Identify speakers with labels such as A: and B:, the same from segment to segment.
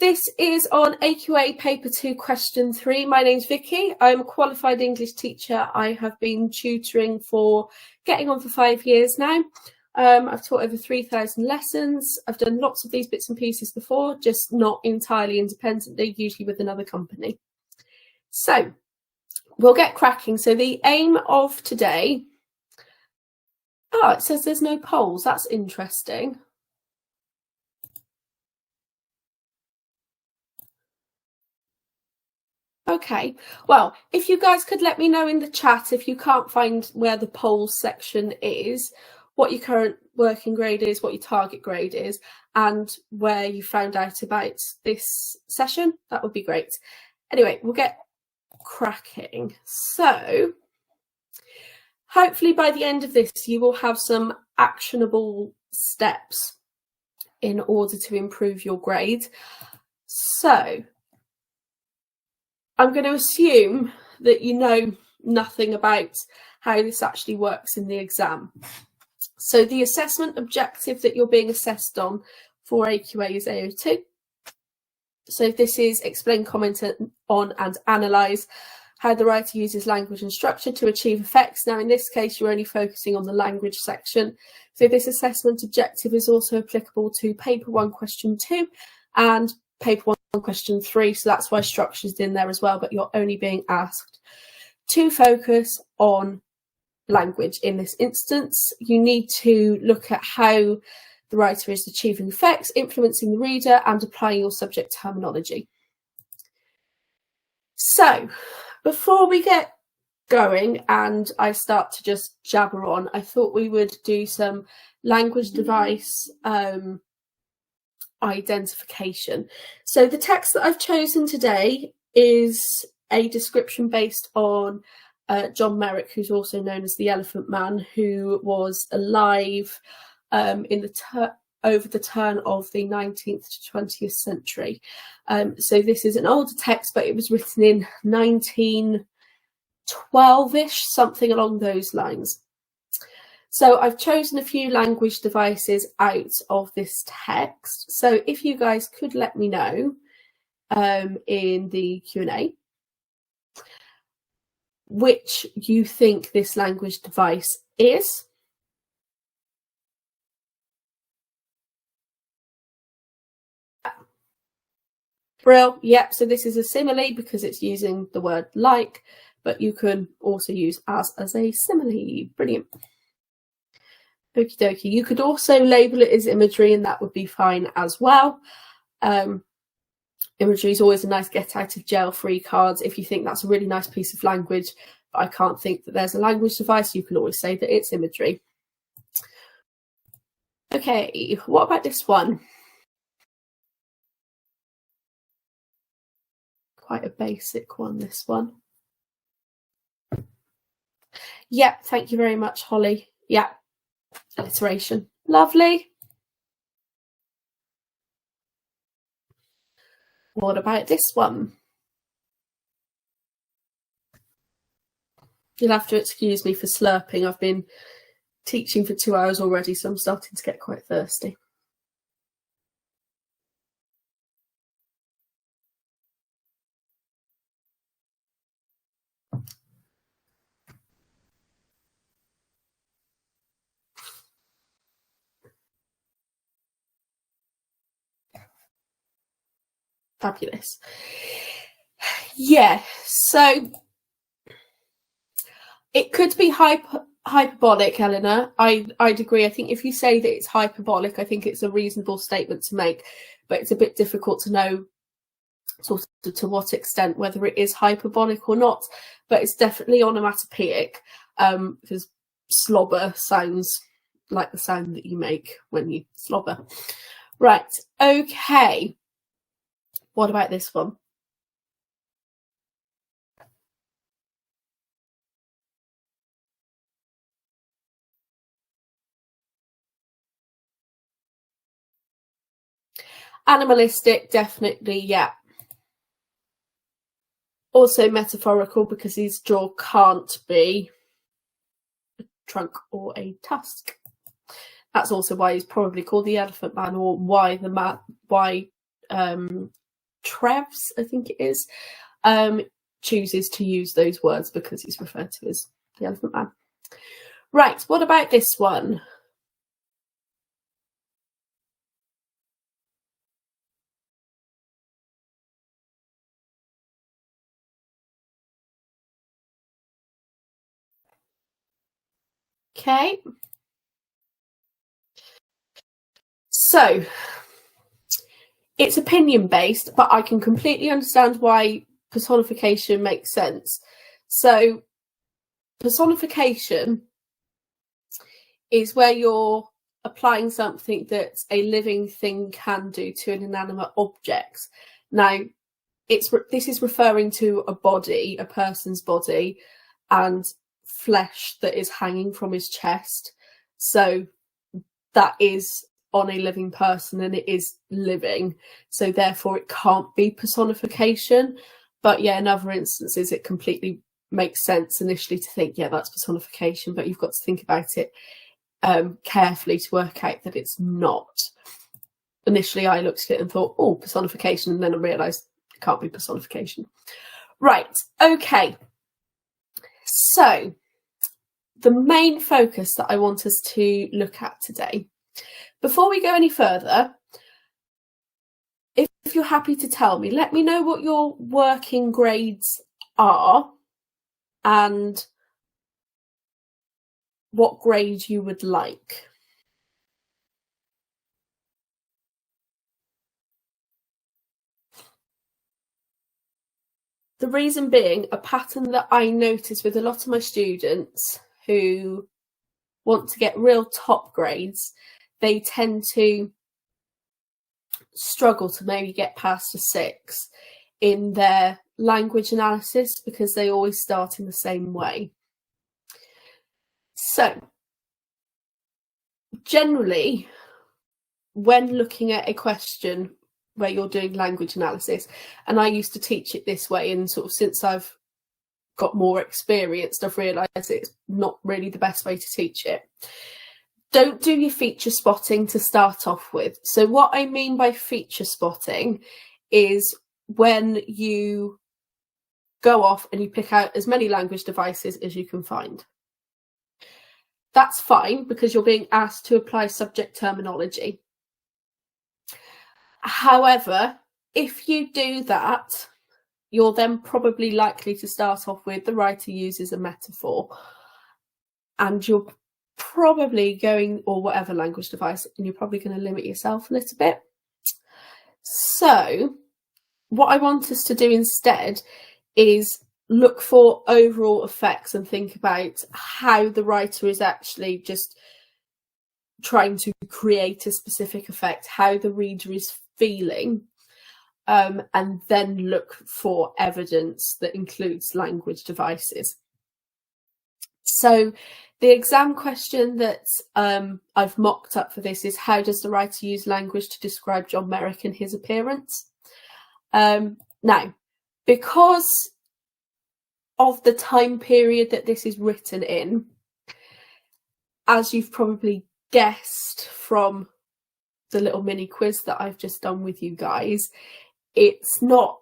A: This is on AQA Paper 2, Question 3. My name's Vicky. I'm a qualified English teacher. I have been tutoring for getting on for 5 years now. I've taught over 3,000 lessons. I've done lots of these bits and pieces before, just not entirely independently, usually with another company. So we'll get cracking. So the aim of today, it says there's no polls. That's interesting. Okay, well, if you guys could let me know in the chat if you can't find where the polls section is, what your current working grade is, what your target grade is, and where you found out about this session, that would be great. Anyway, we'll get cracking. So hopefully by the end of this, you will have some actionable steps in order to improve your grade. So I'm going to assume that you know nothing about how this actually works in the exam. So the assessment objective that you're being assessed on for AQA is AO2. So this is explain, comment on and analyse how the writer uses language and structure to achieve effects. Now in this case you're only focusing on the language section. So this assessment objective is also applicable to paper 1 question 2 and paper 1 question 3, so that's why structure's in there as well, but you're only being asked to focus on language in this instance. You need to look at how the writer is achieving effects, influencing the reader, and applying your subject terminology. So before we get going and I start to just jabber on, I thought we would do some language device identification. So the text that I've chosen today is a description based on John Merrick, who's also known as the Elephant Man, who was alive in the over the turn of the 19th to 20th century. So this is an older text, but it was written in 1912-ish, something along those lines. So I've chosen a few language devices out of this text. So if you guys could let me know in the Q&A which you think this language device is. Brill, yep, so this is a simile because it's using the word like, but you can also use as a simile. Brilliant. Okie dokie. You could also label it as imagery and that would be fine as well. Imagery is always a nice get out of jail free card. If you think that's a really nice piece of language, but I can't think that there's a language device, you can always say that it's imagery. Okay, what about this one? Quite a basic one, this one. Yep, thank you very much, Holly. Yeah. Alliteration. Lovely. What about this one? You'll have to excuse me for slurping. I've been teaching for 2 hours already, so I'm starting to get quite thirsty. Fabulous. Yeah, so it could be hyperbolic, Eleanor. I'd agree. I think if you say that it's hyperbolic, I think it's a reasonable statement to make, but it's a bit difficult to know sort of to what extent whether it is hyperbolic or not, but it's definitely onomatopoeic because slobber sounds like the sound that you make when you slobber. Right, okay. What about this one? Animalistic, definitely, yeah. Also metaphorical because his jaw can't be a trunk or a tusk. That's also why he's probably called the Elephant Man, or why Trevs, I think it is, chooses to use those words because he's referred to as the Elephant Man. Right, what about this one? Okay. So, it's opinion based, but I can completely understand why personification makes sense. So, personification is where you're applying something that a living thing can do to an inanimate object. Now, this is referring to a body, a person's body, and flesh that is hanging from his chest. So that is on a living person and it is living. So therefore it can't be personification. But yeah, in other instances, it completely makes sense initially to think, yeah, that's personification, but you've got to think about it carefully to work out that it's not. Initially, I looked at it and thought, oh, personification, and then I realised it can't be personification. Right, okay. So, the main focus that I want us to look at today, before we go any further, if you're happy to tell me, let me know what your working grades are and what grade you would like. The reason being, a pattern that I notice with a lot of my students who want to get real top grades, they tend to struggle to maybe get past a 6 in their language analysis because they always start in the same way. So, generally, when looking at a question where you're doing language analysis, and I used to teach it this way, and sort of since I've got more experienced, I've realised it's not really the best way to teach it. Don't do your feature spotting to start off with. So what I mean by feature spotting is when you go off and you pick out as many language devices as you can find. That's fine because you're being asked to apply subject terminology. However, if you do that, you're then probably likely to start off with the writer uses a metaphor, and you're probably going, or whatever language device, and you're probably going to limit yourself a little bit. So what I want us to do instead is look for overall effects and think about how the writer is actually just trying to create a specific effect, how the reader is feeling, and then look for evidence that includes language devices. So the exam question that I've mocked up for this is, how does the writer use language to describe John Merrick and his appearance? Now, because of the time period that this is written in, as you've probably guessed from the little mini quiz that I've just done with you guys, it's not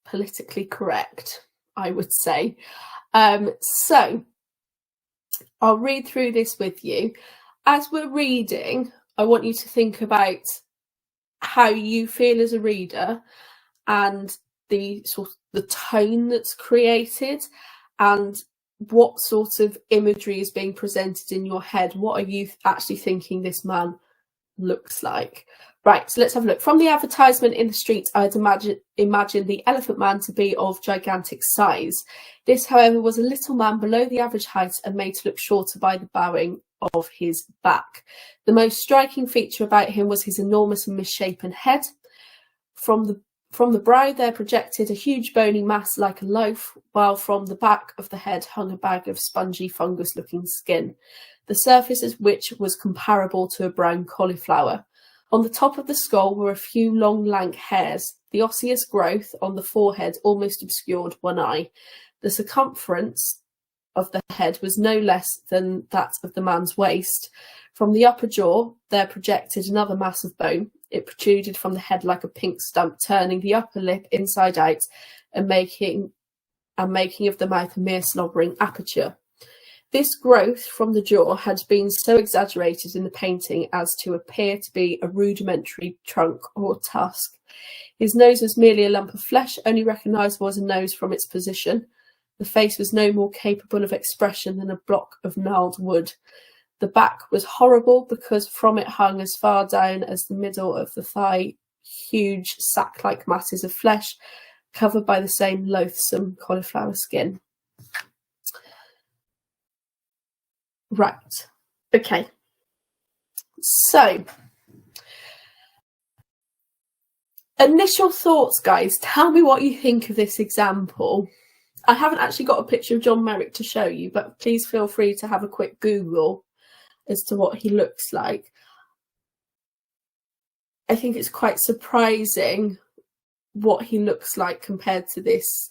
A: politically correct, I would say. So I'll read through this with you. As we're reading, I want you to think about how you feel as a reader and the tone that's created and what sort of imagery is being presented in your head. What are you actually thinking this man looks like? Right, so let's have a look. From the advertisement in the street, I'd imagine the Elephant Man to be of gigantic size. This, however, was a little man below the average height and made to look shorter by the bowing of his back. The most striking feature about him was his enormous and misshapen head. From the brow there projected a huge bony mass like a loaf, while from the back of the head hung a bag of spongy fungus-looking skin, the surface of which was comparable to a brown cauliflower. On the top of the skull were a few long, lank hairs. The osseous growth on the forehead almost obscured one eye. The circumference of the head was no less than that of the man's waist. From the upper jaw there projected another mass of bone. It protruded from the head like a pink stump, turning the upper lip inside out and making of the mouth a mere slobbering aperture. This growth from the jaw had been so exaggerated in the painting as to appear to be a rudimentary trunk or tusk. His nose was merely a lump of flesh, only recognisable as a nose from its position. The face was no more capable of expression than a block of gnarled wood. The back was horrible because from it hung as far down as the middle of the thigh huge sack-like masses of flesh covered by the same loathsome cauliflower skin. Right. Okay. So, initial thoughts, guys. Tell me what you think of this example. I haven't actually got a picture of John Merrick to show you, but please feel free to have a quick Google as to what he looks like. I think it's quite surprising what he looks like compared to this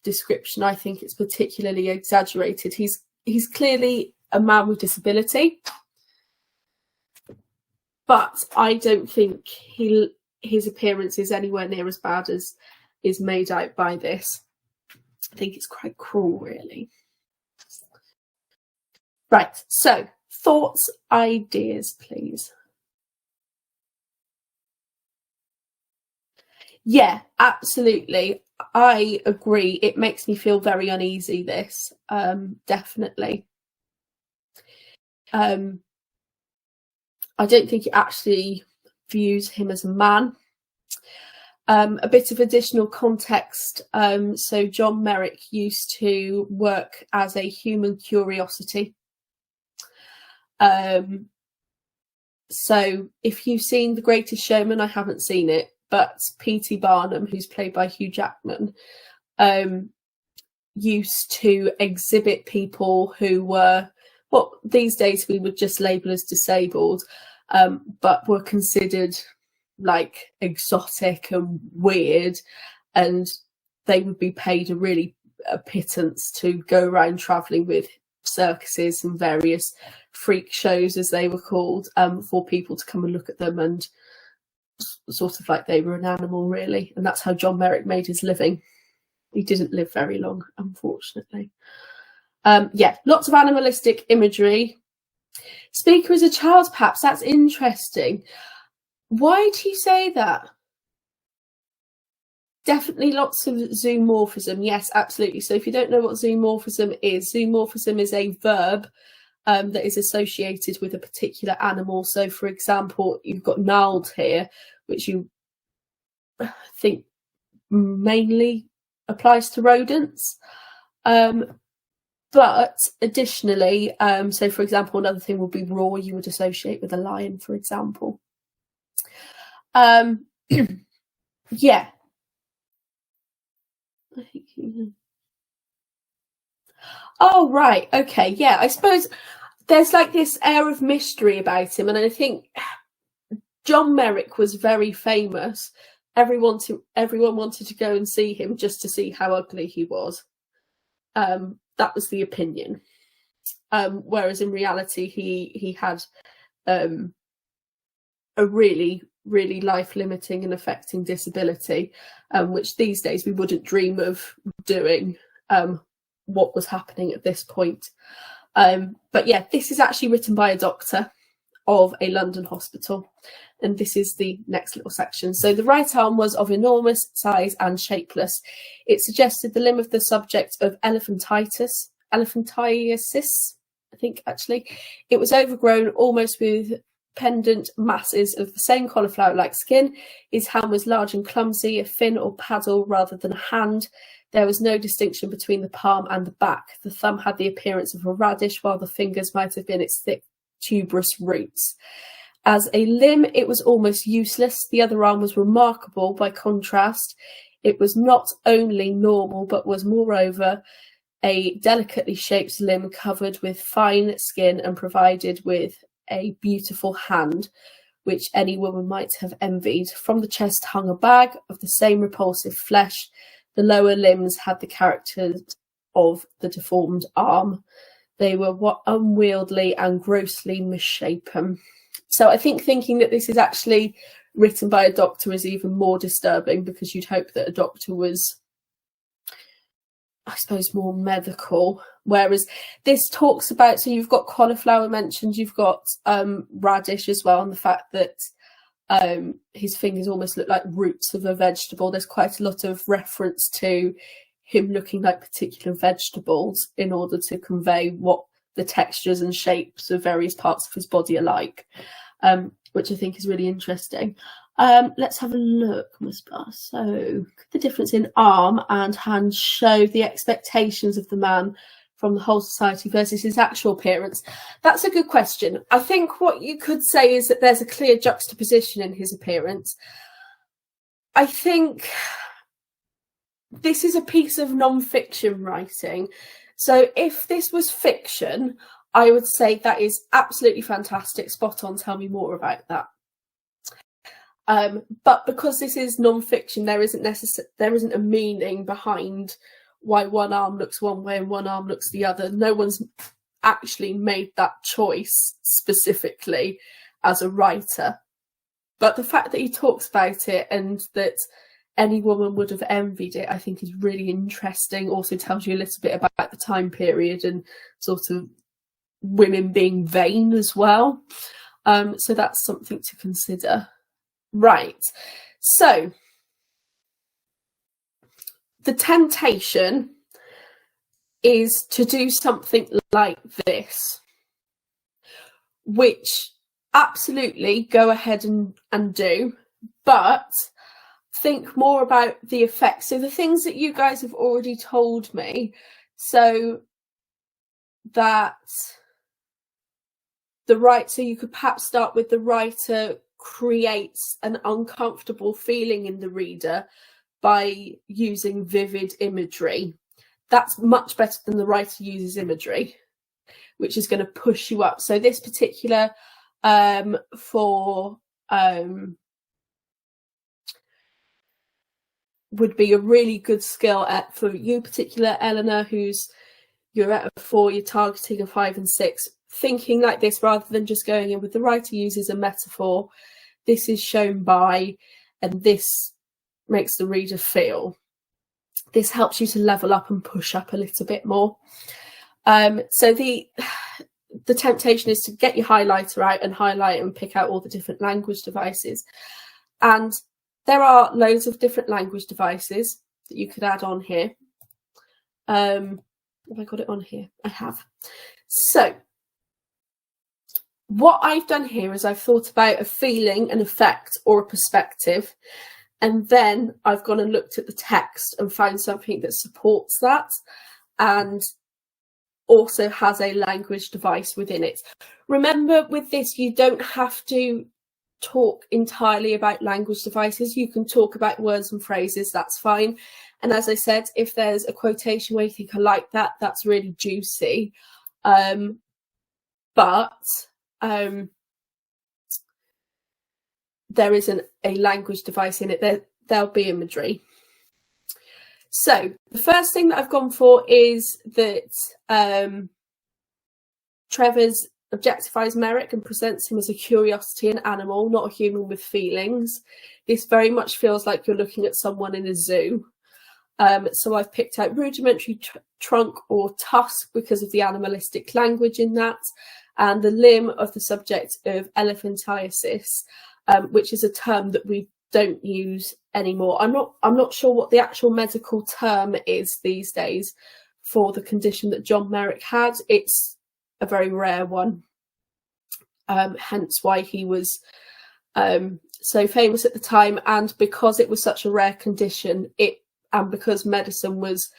A: description. I think it's particularly exaggerated. He's clearly a man with disability, but I don't think his appearance is anywhere near as bad as is made out by this. I think it's quite cruel, really. Right, so thoughts, ideas, please. Yeah, absolutely. I agree. It makes me feel very uneasy, this, definitely. I don't think it actually views him as a man. A bit of additional context. So John Merrick used to work as a human curiosity. So if you've seen The Greatest Showman, I haven't seen it, but P.T. Barnum, who's played by Hugh Jackman, used to exhibit people who were, what these days we would just label as disabled, but were considered like exotic and weird, and they would be paid a pittance to go around travelling with circuses and various freak shows, as they were called, for people to come and look at them, and sort of like they were an animal, really. And that's how John Merrick made his living. He didn't live very long, unfortunately. Yeah, lots of animalistic imagery. Speaker as a child, perhaps. That's interesting. Why do you say that? Definitely lots of zoomorphism. Yes, absolutely. So if you don't know what zoomorphism is a verb that is associated with a particular animal. So, for example, you've got gnarled here, which you think mainly applies to rodents. But additionally, so for example, another thing would be raw. You would associate with a lion, for example. Yeah. Oh, right. Okay. Yeah, I suppose there's like this air of mystery about him, and I think John Merrick was very famous. Everyone wanted to go and see him just to see how ugly he was. That was the opinion. Whereas in reality, he had a really, really life-limiting and affecting disability, which these days we wouldn't dream of doing. What was happening at this point. But yeah, this is actually written by a doctor of a London hospital, and this is the next little section. So the right arm was of enormous size and shapeless. It suggested the limb of the subject of elephantiasis, I think, actually. It was overgrown almost with pendant masses of the same cauliflower-like skin. His hand was large and clumsy, a fin or paddle rather than a hand. There was no distinction between the palm and the back. The thumb had the appearance of a radish, while the fingers might have been its thick, tuberous roots. As a limb, it was almost useless. The other arm was remarkable by contrast. It was not only normal, but was moreover a delicately shaped limb covered with fine skin and provided with a beautiful hand, which any woman might have envied. From the chest hung a bag of the same repulsive flesh. The lower limbs had the character of the deformed arm. They were unwieldy and grossly misshapen. So I think thinking that this is actually written by a doctor is even more disturbing, because you'd hope that a doctor was, I suppose, more medical. Whereas this talks about, so you've got cauliflower mentioned, you've got radish as well, and the fact that his fingers almost look like roots of a vegetable. There's quite a lot of reference to him looking like particular vegetables in order to convey what the textures and shapes of various parts of his body are like, which I think is really interesting. Let's have a look, Musbah. So, could the difference in arm and hand show the expectations of the man from the whole society versus his actual appearance? That's a good question. I think what you could say is that there's a clear juxtaposition in his appearance. I think this is a piece of non-fiction writing. So if this was fiction, I would say that is absolutely fantastic, spot on, tell me more about that. But because this is non-fiction, there isn't a meaning behind why one arm looks one way and one arm looks the other. No one's actually made that choice specifically as a writer. But the fact that he talks about it and that any woman would have envied it, I think is really interesting. Also tells you a little bit about the time period and sort of women being vain as well. So that's something to consider. Right, so the temptation is to do something like this, which absolutely go ahead and do, but think more about the effects. So the things that you guys have already told me, so that so you could perhaps start with the writer creates an uncomfortable feeling in the reader by using vivid imagery. That's much better than the writer uses imagery, which is going to push you up. So this particular would be a really good skill for you particular, Eleanor, you're at a 4, you're targeting a 5 and 6, thinking like this rather than just going in with the writer uses a metaphor. This is shown by, and this makes the reader feel. This helps you to level up and push up a little bit more. So the temptation is to get your highlighter out and highlight and pick out all the different language devices. And there are loads of different language devices that you could add on here. Have I got it on here? I have. So what I've done here is I've thought about a feeling, an effect, or a perspective, and then I've gone and looked at the text and found something that supports that and also has a language device within it. Remember, with this, you don't have to talk entirely about language devices. You can talk about words and phrases, that's fine. And as I said, if there's a quotation where you think, I like that, that's really juicy. But there isn't a language device in it. There'll be imagery. So the first thing that I've gone for is that Trevor's objectifies Merrick and presents him as a curiosity, an animal, not a human with feelings. This very much feels like you're looking at someone in a zoo. So I've picked out rudimentary trunk or tusk because of the animalistic language in that, and the limb of the subject of elephantiasis, which is a term that we don't use anymore. I'm not sure what the actual medical term is these days for the condition that John Merrick had. It's a very rare one, hence why he was so famous at the time. And because it was such a rare condition, and because medicine was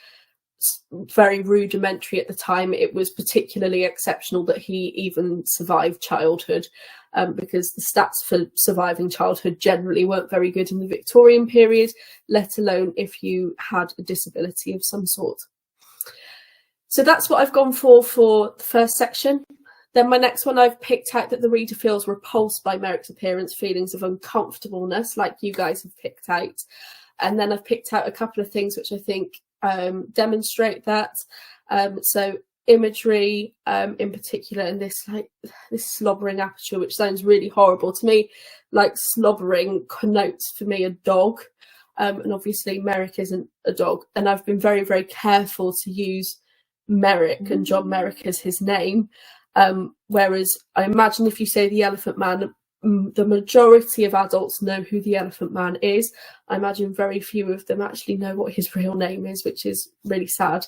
A: very rudimentary at the time, it was particularly exceptional that he even survived childhood, because the stats for surviving childhood generally weren't very good in the Victorian period, let alone if you had a disability of some sort. So that's what I've gone for the first section. Then my next one, I've picked out that the reader feels repulsed by Merrick's appearance, feelings of uncomfortableness, like you guys have picked out. And then I've picked out a couple of things which I think demonstrate that. So imagery in particular, and this slobbering aperture, which sounds really horrible to me, like slobbering connotes for me a dog, and obviously Merrick isn't a dog, and I've been very, very careful to use Merrick and John Merrick as his name, whereas I imagine if you say the Elephant Man, the majority of adults know who the Elephant Man is. I imagine very few of them actually know what his real name is, which is really sad.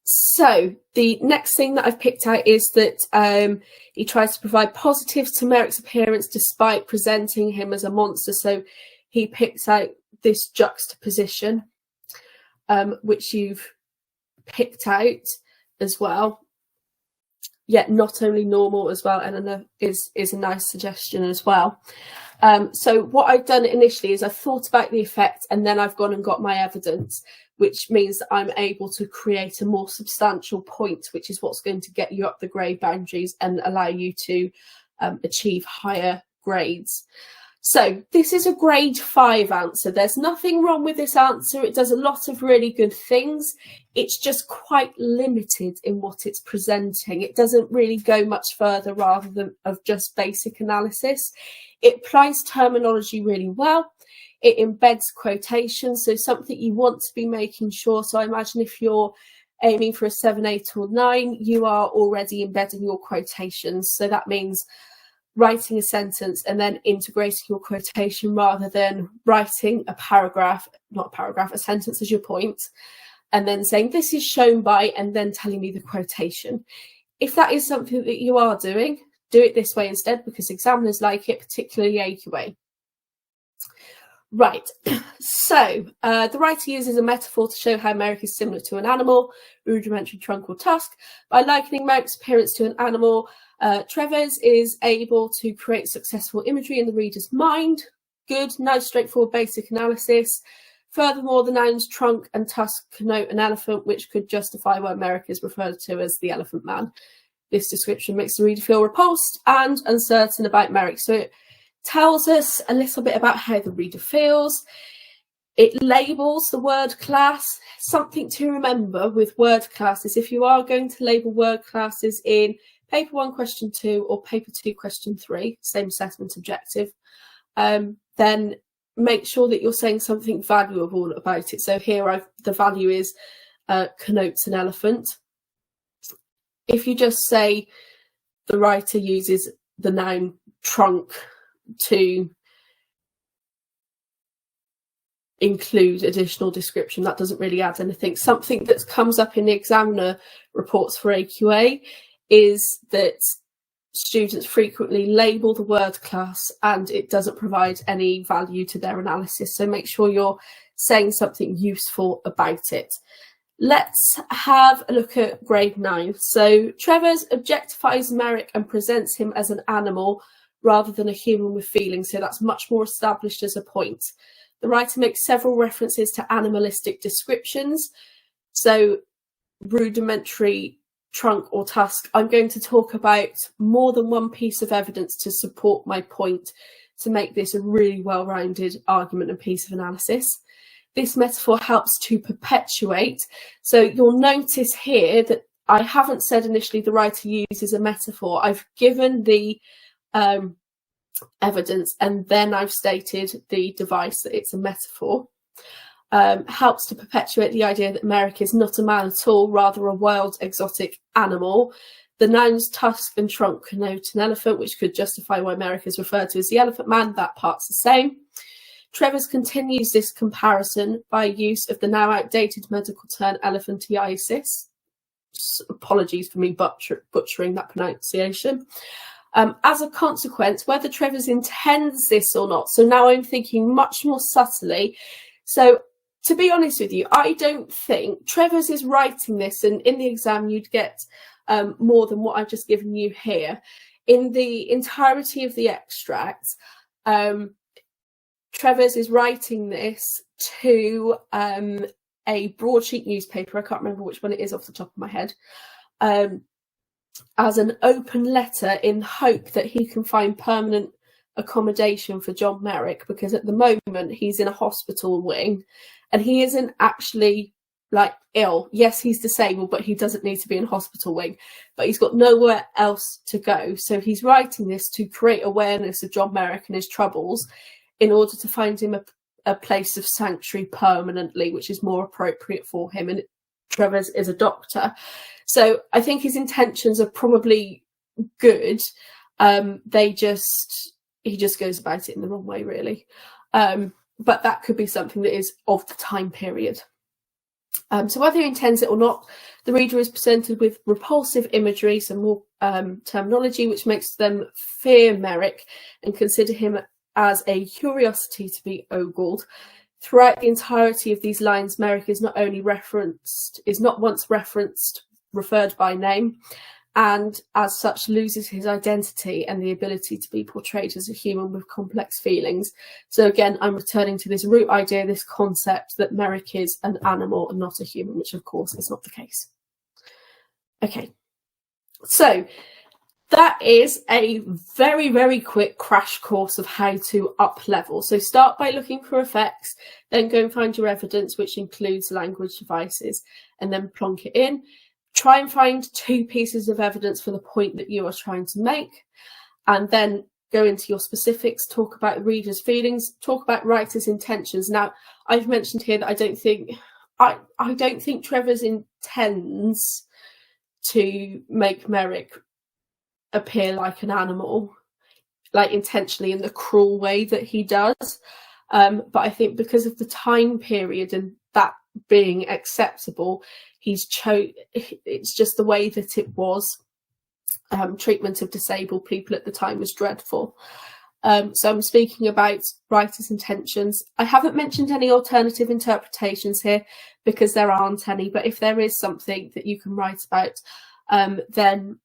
A: So the next thing that I've picked out is that he tries to provide positives to Merrick's appearance despite presenting him as a monster. So he picks out this juxtaposition, which you've picked out as well. Yet not only normal as well, and is a nice suggestion as well. So what I've done initially is I've thought about the effect, and then I've gone and got my evidence, which means that I'm able to create a more substantial point, which is what's going to get you up the grade boundaries and allow you to achieve higher grades. So this is a grade 5 answer. There's nothing wrong with this answer. It does a lot of really good things. It's just quite limited in what it's presenting. It doesn't really go much further rather than of just basic analysis. It applies terminology really well. It embeds quotations, so something you want to be making sure. So I imagine if you're aiming for a 7, 8 or 9, you are already embedding your quotations. So that means writing a sentence and then integrating your quotation rather than writing a paragraph, not a paragraph, a sentence as your point, and then saying this is shown by, and then telling me the quotation. If that is something that you are doing, do it this way instead, because examiners like it, particularly AQA. Right, so the writer uses a metaphor to show how Merrick is similar to an animal, rudimentary trunk or tusk. By likening Merrick's appearance to an animal, Treves is able to create successful imagery in the reader's mind. Good, nice, straightforward, basic analysis. Furthermore, the nouns trunk and tusk connote an elephant, which could justify why Merrick is referred to as the Elephant Man. This description makes the reader feel repulsed and uncertain about Merrick. So it tells us a little bit about how the reader feels. It labels the word class. Something to remember with word classes, if you are going to label word classes in paper 1 question 2 or paper 2 question 3, same assessment objective, then make sure that you're saying something valuable about it. So here the value is connotes an elephant. If you just say the writer uses the noun trunk to include additional description, that doesn't really add anything. Something that comes up in the examiner reports for AQA is that students frequently label the word class and it doesn't provide any value to their analysis. So make sure you're saying something useful about it. Let's have a look at grade 9. So Treves objectifies Merrick and presents him as an animal rather than a human with feelings. So that's much more established as a point. The writer makes several references to animalistic descriptions. So rudimentary trunk or tusk. I'm going to talk about more than one piece of evidence to support my point to make this a really well-rounded argument and piece of analysis. This metaphor helps to perpetuate. So you'll notice here that I haven't said initially the writer uses a metaphor. I've given the evidence and then I've stated the device that it's a metaphor. Helps to perpetuate the idea that Merrick is not a man at all, rather a wild exotic animal. The nouns tusk and trunk connote an elephant, which could justify why Merrick is referred to as the Elephant Man. That part's the same. Treves continues this comparison by use of the now outdated medical term elephantiasis. Apologies for me butchering that pronunciation. As a consequence, whether Treves intends this or not, so now I'm thinking much more subtly. So to be honest with you, I don't think Treves is writing this, and in the exam you'd get more than what I've just given you here. In the entirety of the extract, Treves is writing this to a broadsheet newspaper, I can't remember which one it is off the top of my head, as an open letter in hope that he can find permanent accommodation for John Merrick, because at the moment he's in a hospital wing and he isn't actually like ill. Yes, he's disabled, but he doesn't need to be in a hospital wing, but he's got nowhere else to go. So he's writing this to create awareness of John Merrick and his troubles in order to find him a place of sanctuary permanently, which is more appropriate for him. And Trevor is a doctor. So I think his intentions are probably good. He just goes about it in the wrong way, really. But that could be something that is of the time period. So whether he intends it or not, the reader is presented with repulsive imagery, some more terminology, which makes them fear Merrick and consider him as a curiosity to be ogled. Throughout the entirety of these lines, Merrick is not once referred by name, and as such loses his identity and the ability to be portrayed as a human with complex feelings. So again, I'm returning to this root idea, this concept that Merrick is an animal and not a human, which of course is not the case. Okay, so that is a very, very quick crash course of how to up level. So start by looking for effects, then go and find your evidence, which includes language devices, and then plonk it in. Try and find 2 pieces of evidence for the point that you are trying to make, and then go into your specifics, talk about the reader's feelings, talk about writer's intentions. Now, I've mentioned here that I don't think Trevor's intends to make Merrick appear like an animal, like intentionally in the cruel way that he does. But I think because of the time period and that being acceptable, it's just the way that it was. Treatment of disabled people at the time was dreadful. So I'm speaking about writer's intentions. I haven't mentioned any alternative interpretations here because there aren't any, but if there is something that you can write about, then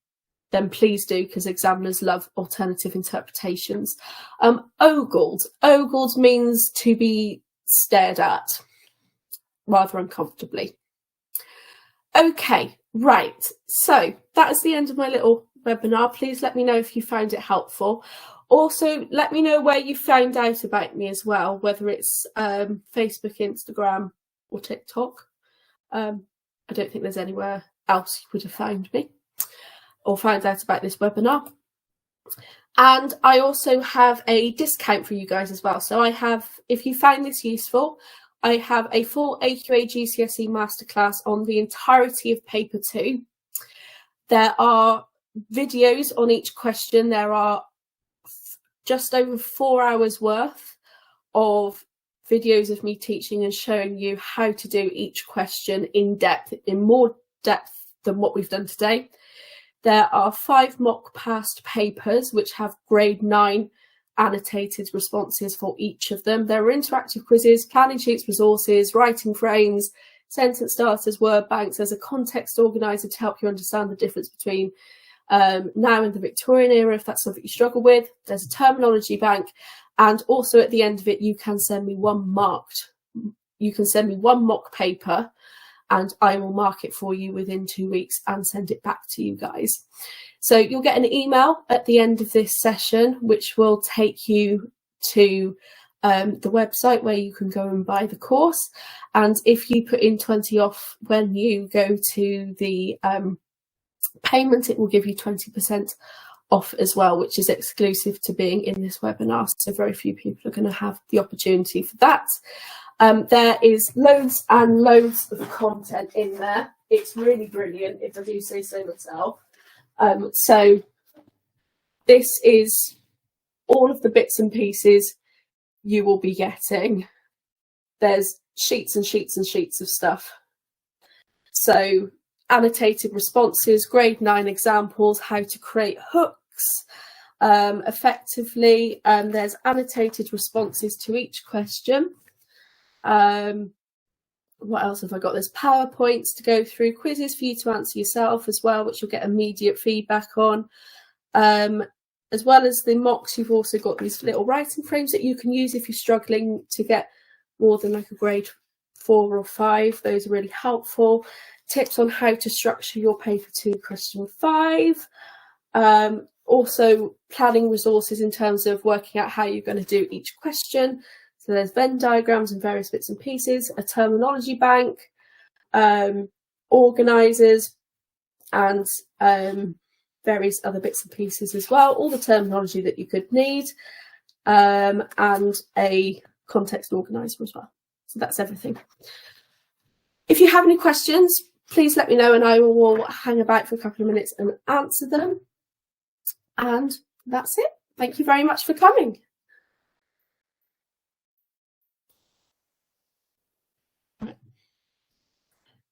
A: please do, because examiners love alternative interpretations. Ogled. Ogled means to be stared at rather uncomfortably. Okay, right. So that is the end of my little webinar. Please let me know if you found it helpful. Also, let me know where you found out about me as well, whether it's Facebook, Instagram, or TikTok. I don't think there's anywhere else you would have found me or found out about this webinar. And I also have a discount for you guys as well. So I have, if you find this useful, I have a full AQA GCSE masterclass on the entirety of paper 2. There are videos on each question. There are just over 4 hours worth of videos of me teaching and showing you how to do each question in depth, in more depth than what we've done today. There are 5 mock past papers which have grade 9 annotated responses for each of them. There are interactive quizzes, planning sheets, resources, writing frames, sentence starters, word banks. There's a context organizer to help you understand the difference between now and the Victorian era, if that's something you struggle with. There's a terminology bank, and also at the end of it, you can send me one mock paper, and I will mark it for you within 2 weeks and send it back to you guys. So you'll get an email at the end of this session, which will take you to the website where you can go and buy the course. And if you put in 20 off when you go to the payment, it will give you 20% off as well, which is exclusive to being in this webinar. So very few people are going to have the opportunity for that. There is loads and loads of content in there. It's really brilliant, if I do say so myself. So this is all of the bits and pieces you will be getting. There's sheets and sheets and sheets of stuff. So annotated responses, grade 9 examples, how to create hooks effectively. There's annotated responses to each question. What else have I got? There's PowerPoints to go through, quizzes for you to answer yourself as well, which you'll get immediate feedback on. As well as the mocks, you've also got these little writing frames that you can use if you're struggling to get more than like a grade 4 or 5. Those are really helpful. Tips on how to structure your paper 2 question 5. Also planning resources in terms of working out how you're going to do each question. So there's Venn diagrams and various bits and pieces, a terminology bank, organisers, and various other bits and pieces as well, all the terminology that you could need, and a context organiser as well. So that's everything. If you have any questions, please let me know and I will hang about for a couple of minutes and answer them. And that's it. Thank you very much for coming.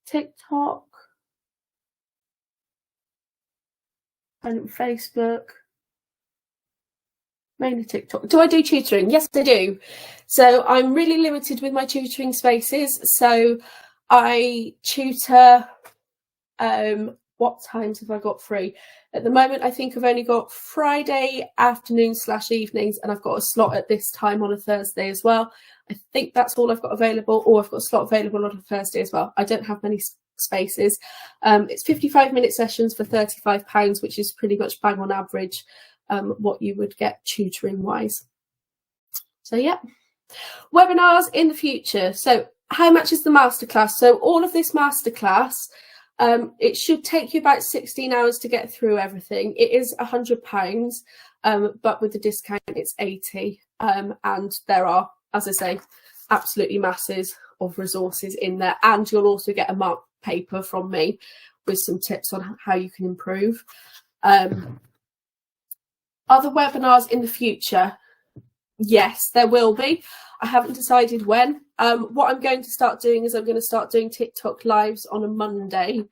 A: TikTok and Facebook. Mainly TikTok. Do I do tutoring? Yes, I do. So I'm really limited with my tutoring spaces. So I tutor, what times have I got free? At the moment, I think I've only got Friday afternoons/evenings, and I've got a slot at this time on a Thursday as well. I think that's all I've got available, or I've got a slot available on a Thursday as well. I don't have many spaces. It's 55-minute sessions for £35, which is pretty much bang on average what you would get tutoring wise. So yeah, webinars in the future. So how much is the masterclass? So all of this masterclass, it should take you about 16 hours to get through everything. It is £100, but with the discount it's 80. And there are, as I say, absolutely masses of resources in there, and you'll also get a marked paper from me with some tips on how you can improve. Other webinars in the future? Yes, there will be. I haven't decided when. What I'm going to start doing is I'm going to start doing TikTok lives on a Monday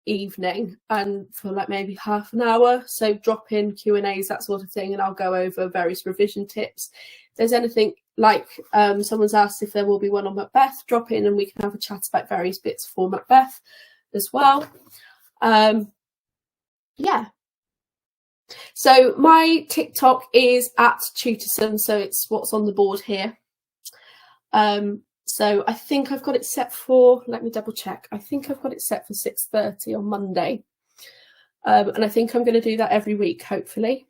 A: evening, and for like maybe half an hour. So drop in Q&As, that sort of thing, and I'll go over various revision tips. If there's anything like someone's asked if there will be one on Macbeth, drop in and we can have a chat about various bits for Macbeth as well. Yeah. So my TikTok is at Tutorson, so it's what's on the board here. So I think I've got it set for, let me double check. I think I've got it set for 6:30 on Monday. And I think I'm going to do that every week, hopefully.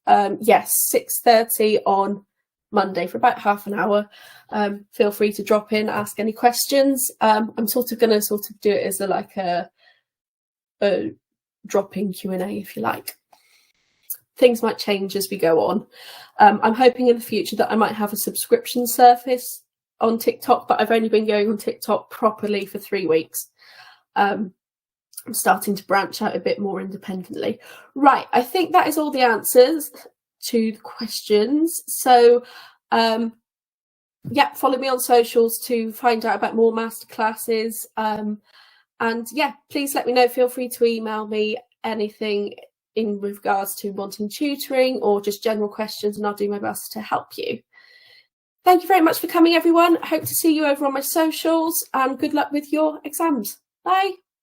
A: Yes, 6:30 on Monday for about half an hour. Feel free to drop in, ask any questions. I'm sort of going to do it as a drop-in Q&A, if you like. Things might change as we go on. I'm hoping in the future that I might have a subscription service on TikTok, but I've only been going on TikTok properly for 3 weeks. I'm starting to branch out a bit more independently. Right, I think that is all the answers to the questions. So, yeah, follow me on socials to find out about more masterclasses. And yeah, please let me know. Feel free to email me anything in regards to wanting tutoring or just general questions, and I'll do my best to help you. Thank you very much for coming, everyone. I hope to see you over on my socials, and good luck with your exams. Bye.